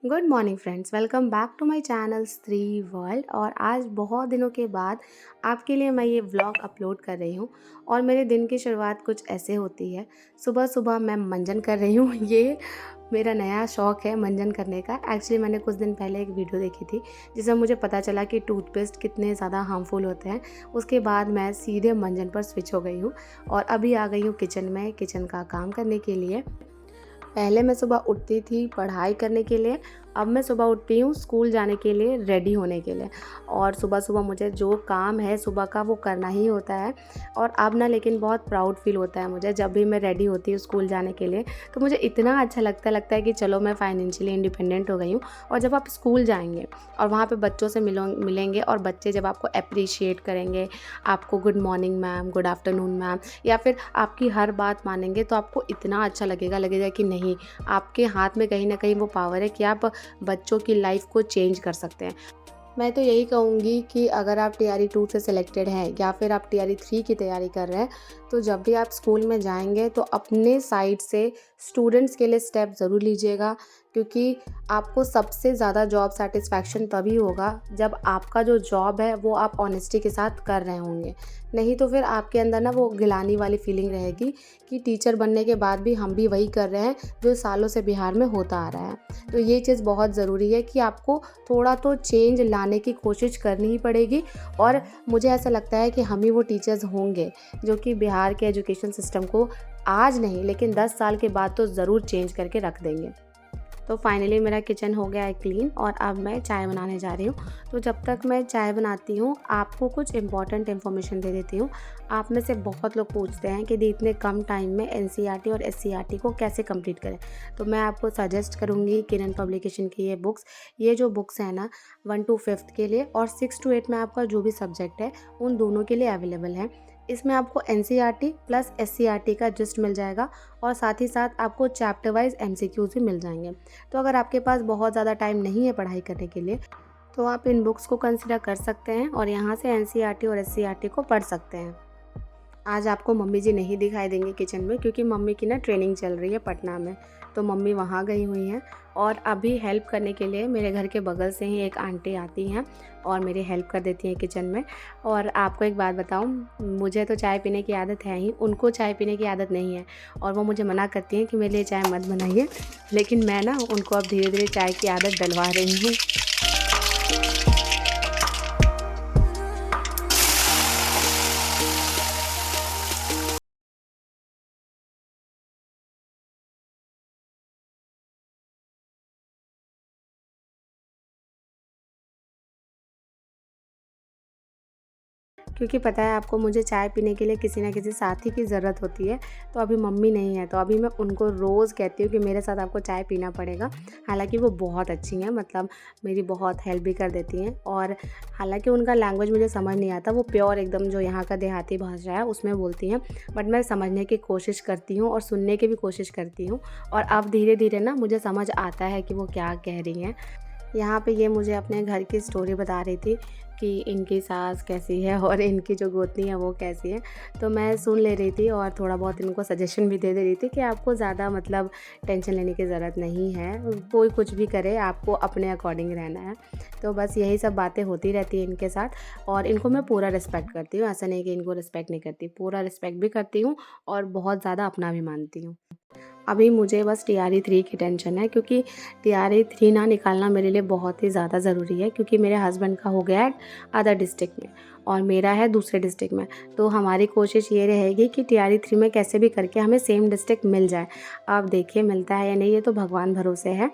Good morning friends, welcome back to my channel Stree world. और आज बहुत दिनों के बाद आपके लिए मैं ये व्लॉग अपलोड कर रही हूँ। और मेरे दिन की शुरुआत कुछ ऐसे होती है। सुबह सुबह मैं मंजन कर रही हूँ। ये मेरा नया शौक़ है मंजन करने का। एक्चुअली मैंने कुछ दिन पहले एक वीडियो देखी थी जिसमें मुझे पता चला कि टूथपेस्ट कितने ज़्यादा हार्मफुल होते हैं। उसके बाद मैं सीधे मंजन पर स्विच हो गई हूँ और अभी आ गई हूँ किचन में, किचन का काम करने के लिए। पहले मैं सुबह उठती थी पढ़ाई करने के लिए, अब मैं सुबह उठती हूँ स्कूल जाने के लिए, रेडी होने के लिए। और सुबह सुबह मुझे जो काम है सुबह का वो करना ही होता है। और अब ना लेकिन बहुत प्राउड फील होता है मुझे जब भी मैं रेडी होती हूँ स्कूल जाने के लिए। तो मुझे इतना अच्छा लगता है कि चलो मैं फाइनेंशियली इंडिपेंडेंट हो गई हूँ। और जब आप स्कूल जाएंगे और वहाँ पे बच्चों से मिलेंगे और बच्चे जब आपको अप्रिशिएट करेंगे, आपको good morning ma'am, good afternoon ma'am, या फिर आपकी हर बात मानेंगे, तो आपको इतना अच्छा लगेगा कि नहीं, आपके हाथ में कहीं ना कहीं वो पावर है कि आप बच्चों की लाइफ को चेंज कर सकते हैं। मैं तो यही कहूँगी कि अगर आप टीआरई 2 से सिलेक्टेड हैं या फिर आप टीआरई 3 की तैयारी कर रहे हैं, तो जब भी आप स्कूल में जाएंगे तो अपने साइड से स्टूडेंट्स के लिए स्टेप ज़रूर लीजिएगा। क्योंकि आपको सबसे ज़्यादा जॉब सेटिस्फैक्शन तभी होगा जब आपका जो जॉब है वो आप ऑनेस्टी के साथ कर रहे होंगे। नहीं तो फिर आपके अंदर ना वो गिलानी वाली फीलिंग रहेगी कि टीचर बनने के बाद भी हम भी वही कर रहे हैं जो सालों से बिहार में होता आ रहा है। तो ये चीज़ बहुत ज़रूरी है कि आपको थोड़ा तो चेंज लाने की कोशिश करनी ही पड़ेगी। और मुझे ऐसा लगता है कि हम ही वो टीचर्स होंगे जो कि बिहार के एजुकेशन सिस्टम को आज नहीं लेकिन 10 साल के बाद तो ज़रूर चेंज करके रख देंगे। तो फाइनली मेरा किचन हो गया है क्लीन और अब मैं चाय बनाने जा रही हूँ। तो जब तक मैं चाय बनाती हूँ आपको कुछ इंपॉर्टेंट इन्फॉर्मेशन दे देती हूँ। आप में से बहुत लोग पूछते हैं कि दी इतने कम टाइम में एनसीईआरटी और एससीईआरटी को कैसे कंप्लीट करें। तो मैं आपको सजेस्ट करूँगी किरण पब्लिकेशन की ये जो बुक्स हैं ना, 1 to 5th के लिए और 6 to 8 में आपका जो भी सब्जेक्ट है उन दोनों के लिए अवेलेबल है। इसमें आपको एनसीईआरटी प्लस एससीईआरटी का जिस्ट मिल जाएगा और साथ ही साथ आपको चैप्टर वाइज एमसीक्यूज भी मिल जाएंगे। तो अगर आपके पास बहुत ज़्यादा टाइम नहीं है पढ़ाई करने के लिए, तो आप इन बुक्स को कंसिडर कर सकते हैं और यहाँ से एनसीईआरटी और एससीईआरटी को पढ़ सकते हैं। आज आपको मम्मी जी नहीं दिखाई देंगे किचन में क्योंकि मम्मी की ना ट्रेनिंग चल रही है पटना में। तो मम्मी वहाँ गई हुई हैं और अभी हेल्प करने के लिए मेरे घर के बगल से ही एक आंटी आती हैं और मेरी हेल्प कर देती हैं किचन में। और आपको एक बात बताऊं, मुझे तो चाय पीने की आदत है ही, उनको चाय पीने की आदत नहीं है। और वो मुझे मना करती हैं कि मेरे लिए चाय मत बनाइए, लेकिन मैं ना उनको अब धीरे धीरे चाय की आदत डलवा रही हूँ। क्योंकि पता है आपको, मुझे चाय पीने के लिए किसी ना किसी साथी की ज़रूरत होती है। तो अभी मम्मी नहीं है तो अभी मैं उनको रोज़ कहती हूँ कि मेरे साथ आपको चाय पीना पड़ेगा। हालांकि वो बहुत अच्छी हैं, मतलब मेरी बहुत हेल्प भी कर देती हैं। और हालांकि उनका लैंग्वेज मुझे समझ नहीं आता, वो प्योर एकदम जो यहाँ का देहाती भाषा है उसमें बोलती हैं। बट मैं समझने की कोशिश करती हूँ और सुनने की भी कोशिश करती हूँ। और अब धीरे धीरे ना मुझे समझ आता है कि वो क्या कह रही हैं। यहाँ पे ये मुझे अपने घर की स्टोरी बता रही थी कि इनकी सास कैसी है और इनकी जो गोतनी है वो कैसी है। तो मैं सुन ले रही थी और थोड़ा बहुत इनको सजेशन भी दे रही थी कि आपको ज़्यादा मतलब टेंशन लेने की ज़रूरत नहीं है, कोई कुछ भी करे आपको अपने अकॉर्डिंग रहना है। तो बस यही सब बातें होती रहती हैं इनके साथ। और इनको मैं पूरा रिस्पेक्ट करती हूँ, ऐसा नहीं कि इनको रिस्पेक्ट नहीं करती, पूरा रिस्पेक्ट भी करती हूँ और बहुत ज़्यादा अपना भी मानती हूँ। अभी मुझे बस टीआरई 3 की टेंशन है क्योंकि टीआरई 3 ना निकालना मेरे लिए बहुत ही ज़्यादा ज़रूरी है। क्योंकि मेरे हस्बैंड का हो गया है अदर डिस्ट्रिक्ट में और मेरा है दूसरे डिस्ट्रिक्ट में। तो हमारी कोशिश ये रहेगी कि टीआरई 3 में कैसे भी करके हमें सेम डिस्ट्रिक्ट मिल जाए। अब देखिए मिलता है या नहीं, ये तो भगवान भरोसे है।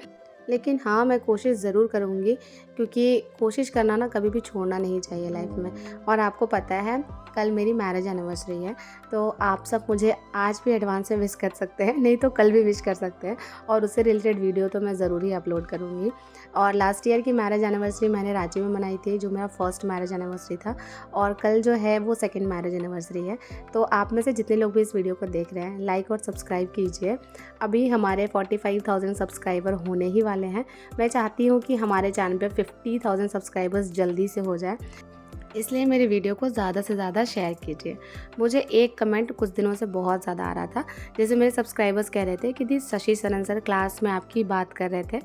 लेकिन हाँ, मैं कोशिश ज़रूर करूँगी क्योंकि कोशिश करना ना कभी भी छोड़ना नहीं चाहिए लाइफ में। और आपको पता है कल मेरी मैरिज एनिवर्सरी है, तो आप सब मुझे आज भी एडवांस में विश कर सकते हैं, नहीं तो कल भी विश कर सकते हैं। और उससे रिलेटेड वीडियो तो मैं ज़रूर ही अपलोड करूँगी। और लास्ट ईयर की मैरिज एनिवर्सरी मैंने रांची में मनाई थी, जो मेरा फर्स्ट मैरिज एनिवर्सरी था। और कल जो है वो सेकंड मैरिज एनिवर्सरी है। तो आप में से जितने लोग भी इस वीडियो को देख रहे हैं, लाइक और सब्सक्राइब कीजिए। अभी हमारे 45,000 सब्सक्राइबर होने ही वाले हैं। मैं चाहती हूँ कि हमारे चैनल पे 50,000 सब्सक्राइबर्स जल्दी से हो जाए, इसलिए मेरी वीडियो को ज़्यादा से ज़्यादा शेयर कीजिए। मुझे एक कमेंट कुछ दिनों से बहुत ज़्यादा आ रहा था, जैसे मेरे सब्सक्राइबर्स कह रहे थे कि दी शशि सरन सर क्लास में आपकी बात कर रहे थे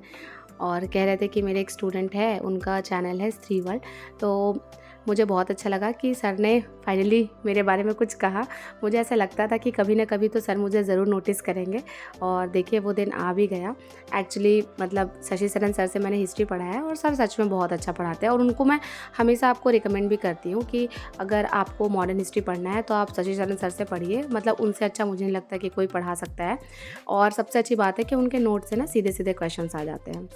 और कह रहे थे कि मेरे एक स्टूडेंट है, उनका चैनल है स्त्री वर्ल्ड। तो मुझे बहुत अच्छा लगा कि सर ने फाइनली मेरे बारे में कुछ कहा। मुझे ऐसा लगता था कि कभी ना कभी तो सर मुझे ज़रूर नोटिस करेंगे, और देखिए वो दिन आ भी गया। एक्चुअली मतलब शशि सरन सर से मैंने हिस्ट्री पढ़ा है, और सर सच में बहुत अच्छा पढ़ाते हैं, और उनको मैं हमेशा आपको रिकमेंड भी करती हूँ कि अगर आपको मॉडर्न हिस्ट्री पढ़ना है तो आप शशि सरन सर से पढ़िए। मतलब उनसे अच्छा मुझे नहीं लगता कि कोई पढ़ा सकता है, और सबसे अच्छी बात है कि उनके नोट से ना सीधे सीधे क्वेश्चंस आ जाते हैं।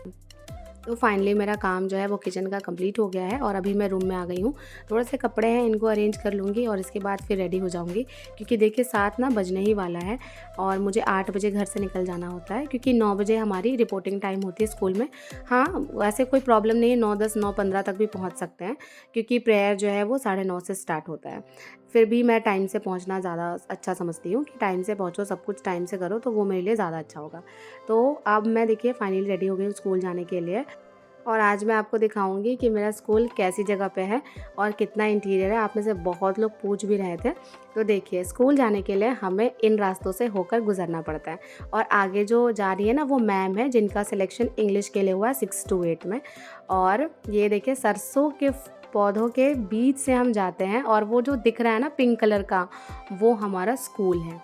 तो फाइनली मेरा काम जो है वो किचन का कंप्लीट हो गया है, और अभी मैं रूम में आ गई हूँ। थोड़े से कपड़े हैं, इनको अरेंज कर लूँगी और इसके बाद फिर रेडी हो जाऊँगी, क्योंकि देखिए 7 ना बजने ही वाला है, और मुझे 8 बजे घर से निकल जाना होता है, क्योंकि 9 बजे हमारी रिपोर्टिंग टाइम होती है स्कूल में। हाँ, वैसे कोई प्रॉब्लम नहीं है, 9:10 9:15 तक भी पहुँच सकते हैं, क्योंकि प्रेयर जो है वो 9:30 से स्टार्ट होता है। फिर भी मैं टाइम से पहुँचना ज़्यादा अच्छा समझती हूँ कि टाइम से पहुँचो, सब कुछ टाइम से करो, तो वो मेरे लिए ज़्यादा अच्छा होगा। तो अब मैं देखिए फाइनली रेडी हो गई हूँ स्कूल जाने के लिए, और आज मैं आपको दिखाऊंगी कि मेरा स्कूल कैसी जगह पे है और कितना इंटीरियर है। आप में से बहुत लोग पूछ भी रहे थे। तो देखिए, स्कूल जाने के लिए हमें इन रास्तों से होकर गुजरना पड़ता है, और आगे जो जा रही है ना वो मैम है, जिनका सिलेक्शन इंग्लिश के लिए हुआ है 6 to 8 में। और ये देखिए सरसों के पौधों के बीच से हम जाते हैं, और वो जो दिख रहा है ना पिंक कलर का, वो हमारा स्कूल है।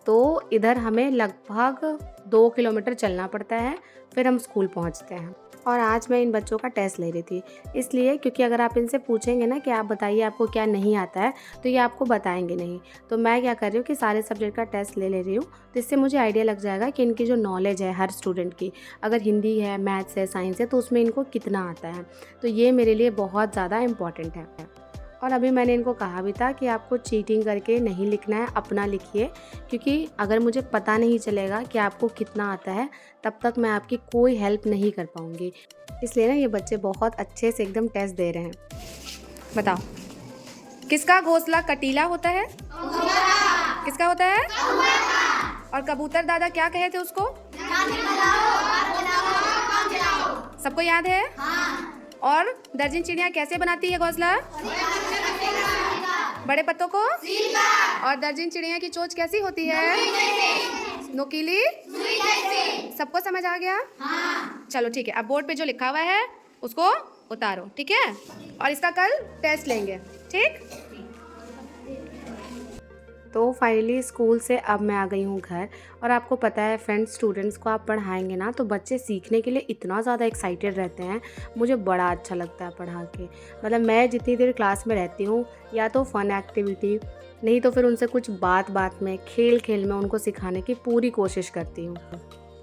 तो इधर हमें लगभग 2 किलोमीटर चलना पड़ता है, फिर हम स्कूल पहुंचते हैं। और आज मैं इन बच्चों का टेस्ट ले रही थी, इसलिए क्योंकि अगर आप इनसे पूछेंगे ना कि आप बताइए आपको क्या नहीं आता है, तो ये आपको बताएंगे नहीं। तो मैं क्या कर रही हूँ कि सारे सब्जेक्ट का टेस्ट ले रही हूँ, तो इससे मुझे आइडिया लग जाएगा कि इनकी जो नॉलेज है हर स्टूडेंट की, अगर हिंदी है, मैथ्स है, साइंस है, तो उसमें इनको कितना आता है। तो ये मेरे लिए बहुत ज़्यादा इम्पॉर्टेंट है। और अभी मैंने इनको कहा भी था कि आपको चीटिंग करके नहीं लिखना है, अपना लिखिए, क्योंकि अगर मुझे पता नहीं चलेगा कि आपको कितना आता है, तब तक मैं आपकी कोई हेल्प नहीं कर पाऊँगी। इसलिए ना ये बच्चे बहुत अच्छे से एकदम टेस्ट दे रहे हैं। बताओ, किसका घोंसला कटीला होता है? किसका होता है? और कबूतर दादा क्या कहे थे उसको? सबको याद है? और दर्जन चिड़िया कैसे बनाती है घोंसला? बड़े पत्तों को? और दर्जन चिड़िया की चोंच कैसी होती है? नुकीली? सबको समझ आ गया? चलो ठीक है, अब बोर्ड पे जो लिखा हुआ है उसको उतारो, ठीक है? और इसका कल टेस्ट लेंगे, ठीक? तो फाइनली स्कूल से अब मैं आ गई हूँ घर, और आपको पता है फ्रेंड्स, स्टूडेंट्स को आप पढ़ाएंगे ना तो बच्चे सीखने के लिए इतना ज़्यादा एक्साइटेड रहते हैं। मुझे बड़ा अच्छा लगता है पढ़ा के। मतलब मैं जितनी देर क्लास में रहती हूँ, या तो फ़न एक्टिविटी, नहीं तो फिर उनसे कुछ बात बात में, खेल खेल में उनको सिखाने की पूरी कोशिश करती हूँ।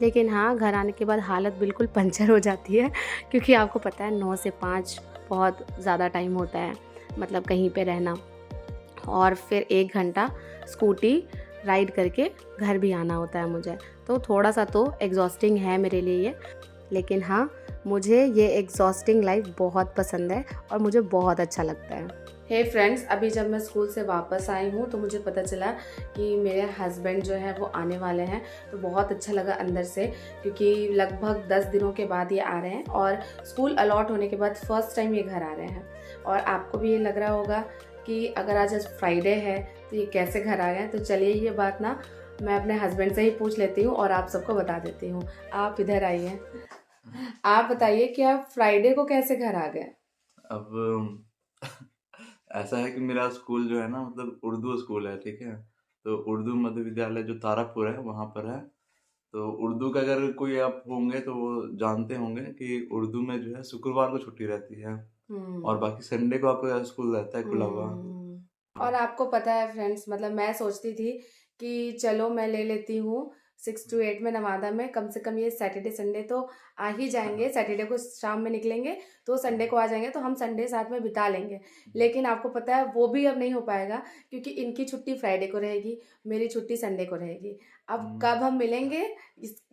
लेकिन हाँ, घर आने के बाद हालत बिल्कुल पंचर हो जाती है, क्योंकि आपको पता है 9 से 5 बहुत ज़्यादा टाइम होता है, मतलब कहीं पे रहना, और फिर 1 घंटा स्कूटी राइड करके घर भी आना होता है मुझे। तो थोड़ा सा तो एग्जॉस्टिंग है मेरे लिए ये, लेकिन हाँ, मुझे ये एग्जॉस्टिंग लाइफ बहुत पसंद है, और मुझे बहुत अच्छा लगता है। हे फ्रेंड्स, अभी जब मैं स्कूल से वापस आई हूँ तो मुझे पता चला कि मेरे हस्बैंड जो है वो आने वाले हैं। तो बहुत अच्छा लगा अंदर से, क्योंकि लगभग 10 दिनों के बाद ये आ रहे हैं, और स्कूल अलॉट होने के बाद फर्स्ट टाइम ये घर आ रहे हैं। और आपको भी ये लग रहा होगा कि अगर आज फ्राइडे है तो ये कैसे घर आ गए। तो चलिए, ये बात ना मैं अपने हस्बैंड से ही पूछ लेती हूँ और आप सबको बता देती हूँ। आप इधर आइए, आप बताइए कि आप फ्राइडे को कैसे घर आ गए? अब ऐसा है कि मेरा स्कूल जो है ना, मतलब उर्दू स्कूल है, ठीक है। तो उर्दू मध्य विद्यालय जो तारापुर है वहाँ पर है। तो उर्दू का अगर कोई आप होंगे तो वो जानते होंगे कि उर्दू में जो है शुक्रवार को छुट्टी रहती है, और बाकी संडे को आपका स्कूल रहता है खुला हुआ। और आपको पता है फ्रेंड्स, मतलब मैं सोचती थी कि चलो मैं ले लेती हूँ 6 to 8 में नवादा में, कम से कम ये सैटरडे संडे तो आ ही जाएंगे। सैटरडे को शाम में निकलेंगे तो संडे को आ जाएंगे, तो हम संडे साथ में बिता लेंगे। लेकिन आपको पता है वो भी अब नहीं हो पाएगा, क्योंकि इनकी छुट्टी फ्राइडे को रहेगी, मेरी छुट्टी संडे को रहेगी। अब कब हम मिलेंगे,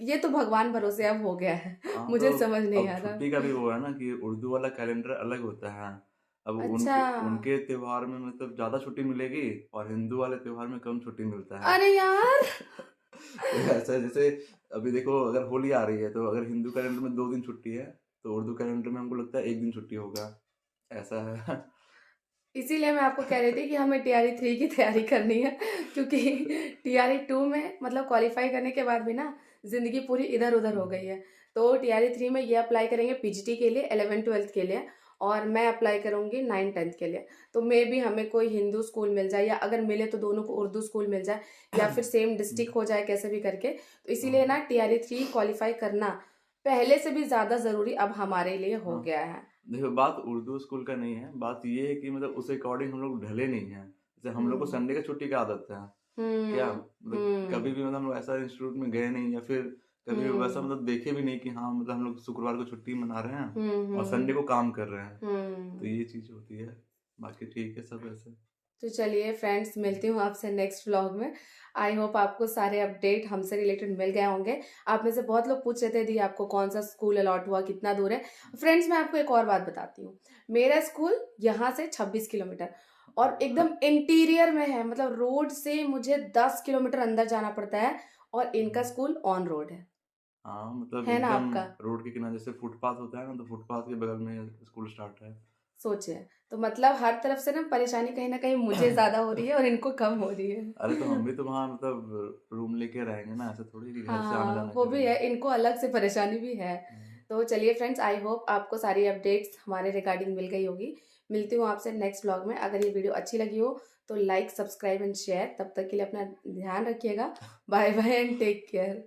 ये तो भगवान भरोसे अब हो गया है। हाँ, मुझे तो समझ नहीं अब आ रहा। छुट्टी का भी वो है ना कि उर्दू वाला कैलेंडर अलग होता है। अब अच्छा। उनके उनके त्योहार में मतलब ज्यादा छुट्टी मिलेगी, और हिंदू वाले त्योहार में कम छुट्टी मिलता है। अरे यार। तो ऐसा है, जैसे अभी देखो, अगर होली आ रही है तो अगर हिंदू कैलेंडर में 2 दिन छुट्टी है, तो उर्दू कैलेंडर में हमको लगता है 1 दिन छुट्टी होगा। ऐसा है। इसीलिए मैं आपको कह रही थी कि हमें टीआरई 3 की तैयारी करनी है, क्योंकि टीआरई 2 में मतलब क्वालिफाई करने के बाद भी ना जिंदगी पूरी इधर उधर हो गई है। तो टीआरई 3 में ये अप्लाई करेंगे पीजीटी के लिए 11th-12th के लिए, और मैं अप्लाई करूंगी 9th-10th के लिए। तो मे भी हमें कोई हिंदू स्कूल मिल जाए, या अगर मिले तो दोनों को उर्दू स्कूल मिल जाए, या फिर सेम डिस्ट्रिक्ट हो जाए कैसे भी करके। तो इसीलिए ना टीआरई 3 क्वालिफाई करना पहले से भी ज्यादा जरूरी अब हमारे लिए हो हाँ, गया है। देखो बात उर्दू स्कूल का नहीं है, बात ये है कि मतलब उस अकॉर्डिंग हम लोग ढले नहीं हैं। जैसे हम लोग को हम्म संडे का छुट्टी की आदत है क्या, हम्म मतलब कभी हम्म भी मतलब हम लोग ऐसा इंस्टीट्यूट में गए नहीं, या फिर कभी वैसा हम्म मतलब देखे भी नहीं कि हाँ मतलब हम लोग शुक्रवार को छुट्टी मना रहे हैं हम्म और संडे हम्म को काम कर रहे हैं। तो हम्म ये चीज होती है, बाकी ठीक है सब ऐसे। तो चलिए फ्रेंड्स, मिलती हूँ आपसे नेक्स्ट व्लॉग में। आई होप आपको सारे अपडेट हमसे रिलेटेड मिल गए होंगे। आप में से बहुत लोग पूछ रहे थे दी आपको कौन सा स्कूल अलॉट हुआ, कितना दूर है। फ्रेंड्स, मैं आपको एक और बात बताती हूँ। मेरा स्कूल यहाँ से 26 किलोमीटर और एकदम इंटीरियर में है, मतलब रोड से मुझे 10 किलोमीटर अंदर जाना पड़ता है, और इनका स्कूल ऑन रोड हाँ मतलब है ना एकदम आपका। रोड के किनारे, जैसे फुटपाथ होता है ना, तो फुटपाथ के बगल में स्कूल स्टार्ट है। सोचिए, तो मतलब हर तरफ से ना परेशानी कहीं ना कहीं मुझे ज्यादा हो रही है और इनको कम हो रही अरे तो हम है। भी तो वहाँ मतलब रूम लेके रहेंगे ना, ऐसा थोड़ी कि घर से आना हाँ जाना वो भी करेंगे। है, इनको अलग से परेशानी भी है। तो चलिए फ्रेंड्स, आई होप आपको सारी अपडेट्स हमारे रिगार्डिंग मिल गई होगी। मिलती हूँ आपसे नेक्स्ट व्लॉग में। अगर ये वीडियो अच्छी लगी हो तो लाइक, सब्सक्राइब एंड शेयर। तब तक के लिए अपना ध्यान रखिएगा। Bye bye and take care.